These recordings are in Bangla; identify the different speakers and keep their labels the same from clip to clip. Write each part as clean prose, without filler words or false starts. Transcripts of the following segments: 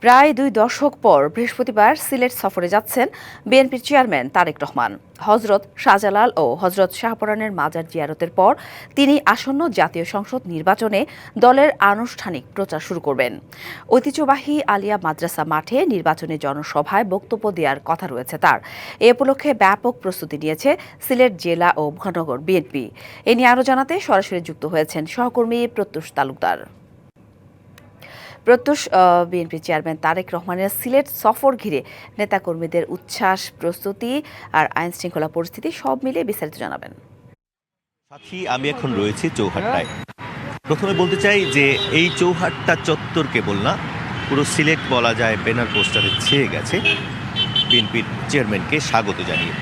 Speaker 1: প্রায় 2 দশক পর বৃহস্পতিবার সিলেট সফরে যাচ্ছেন বিএনপির চেয়ারম্যান তারেক রহমান। হজরত শাহজালাল ও হজরত শাহপরানের মাজার জিয়ারতের পর তিনি আসন্ন জাতীয় সংসদ নির্বাচনে দলের আনুষ্ঠানিক প্রচার শুরু করবেন। ঐতিহ্যবাহী আলিয়া মাদ্রাসা মাঠে নির্বাচনী জনসভায় বক্তব্য দেওয়ার কথা রয়েছে তার। এ উপলক্ষে ব্যাপক প্রস্তুতি নিয়েছে সিলেট জেলা ও মহানগর বিএনপি। এ নিয়ে আরও জানাতে সরাসরি যুক্ত হয়েছেন সহকর্মী প্রত্যুষ তালুকদার। প্রত্যুষ, বিএনপি চেয়ারম্যান তারেক রহমানের সিলেট সফর ঘিরে নেতাকর্মীদের উচ্ছ্বাস, প্রস্তুতি আর আইন শৃঙ্খলা পরিস্থিতি সব মিলিয়ে বিস্তারিত জানাবেন।
Speaker 2: সাথী, আমি এখন রয়েছি চৌহাট্টায়। প্রথমে বলতে চাই যে এই চৌহাট্টা চত্বর কেবল না, পুরো সিলেট বলা যায় ব্যানার পোস্টারে ছেয়ে গেছে বিএনপির চেয়ারম্যানকে স্বাগত জানিয়ে।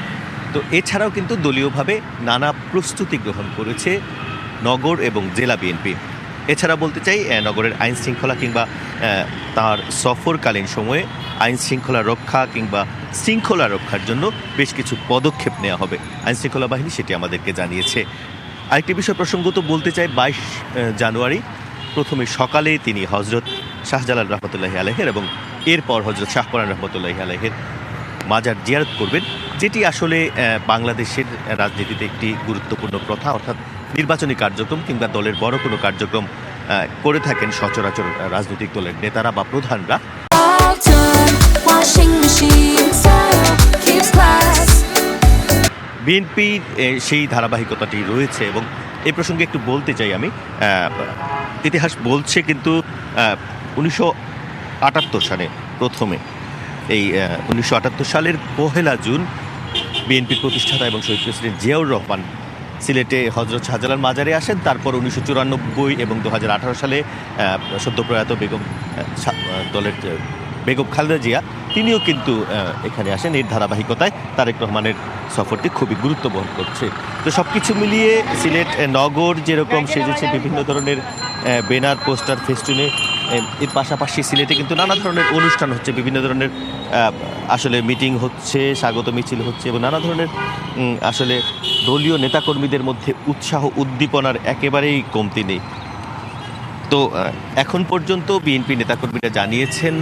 Speaker 2: তো এছাড়াও কিন্তু দলীয়ভাবে নানা প্রস্তুতি গ্রহণ করেছে নগর এবং জেলা বিএনপি। এছাড়া বলতে চাই নগরের আইন শৃঙ্খলা কিংবা তার সফরকালীন সময়ে আইন শৃঙ্খলা রক্ষা কিংবা শৃঙ্খলা রক্ষার জন্য বেশ কিছু পদক্ষেপ নেওয়া হবে। আইন শৃঙ্খলা বাহিনী সেটি আমাদেরকে জানিয়েছে। আরেকটি বিষয় প্রসঙ্গত বলতে চাই, 22 জানুয়ারি প্রথমে সকালে তিনি হজরত শাহজালাল রহমতুল্লাহি আলাইহের এবং এরপর হজরত শাহপরান রহমতুল্লাহি আলাইহের মাজার জিয়ারত করবেন, যেটি আসলে বাংলাদেশের রাজনীতিতে একটি গুরুত্বপূর্ণ প্রথা। অর্থাৎ নির্বাচনী কার্যক্রম কিংবা দলের বড় কোনো কার্যক্রম করে থাকেন সচরাচর রাজনৈতিক দলের নেতারা বা প্রধানরা। বিএনপির সেই ধারাবাহিকতাটি রয়েছে এবং এই প্রসঙ্গে একটু বলতে চাই আমি, ইতিহাস বলছে কিন্তু 1978 সালে প্রথমে এই 1978 সালের 1 জুন বিএনপির প্রতিষ্ঠাতা এবং শহীদ প্রেসিডেন্ট জিয়াউর রহমান সিলেটে হজরত শাহজালাল মাজারে আসেন। তারপর 1994 এবং 2018 সালে সদ্যপ্রয়াত দলের বেগম খালেদা জিয়া তিনিও কিন্তু এখানে আসেন। এর ধারাবাহিকতায় তারেক রহমানের সফরটি খুবই গুরুত্ব বহন করছে। তো সব কিছু মিলিয়ে সিলেট নগর যেরকম সেজেছে বিভিন্ন ধরনের ব্যানার, পোস্টার, ফেস্টুনে, এর পাশাপাশি সিলেটে কিন্তু নানা ধরনের অনুষ্ঠান হচ্ছে, বিভিন্ন ধরনের আসলে মিটিং হচ্ছে, স্বাগত মিছিল হচ্ছে এবং নানা ধরনের আসলে দলীয় নেতাকর্মীদের মধ্যে উৎসাহ উদ্দীপনার একেবারেই কমতি নেই। তো এখন পর্যন্ত বিএনপি নেতাকর্মীরা জানিয়েছেন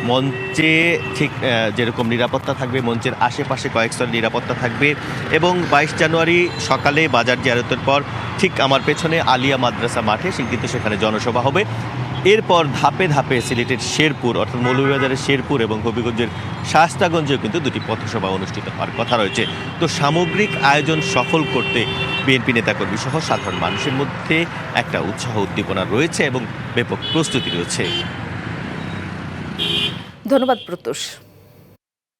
Speaker 2: মঞ্চে ঠিক যেরকম নিরাপত্তা থাকবে, মঞ্চের আশেপাশে কয়েক স্তর নিরাপত্তা থাকবে এবং 22 জানুয়ারি সকালে বাজার জিয়ারতের পর ঠিক আমার পেছনে আলিয়া মাদ্রাসা মাঠে কিন্তু সেখানে জনসভা হবে। এরপর ধাপে ধাপে সিলেটের শেরপুর অর্থাৎ মৌলভীবাজারের শেরপুর এবং হবিগঞ্জের শায়েস্তাগঞ্জেও কিন্তু 2টি পথসভা অনুষ্ঠিত হওয়ার কথা রয়েছে। তো সামগ্রিক আয়োজন সফল করতে বিএনপি নেতাকর্মী সহ সাধারণ মানুষের মধ্যে একটা উৎসাহ উদ্দীপনা রয়েছে এবং ব্যাপক প্রস্তুতি রয়েছে।
Speaker 1: ধন্যবাদ প্রত্যুষ।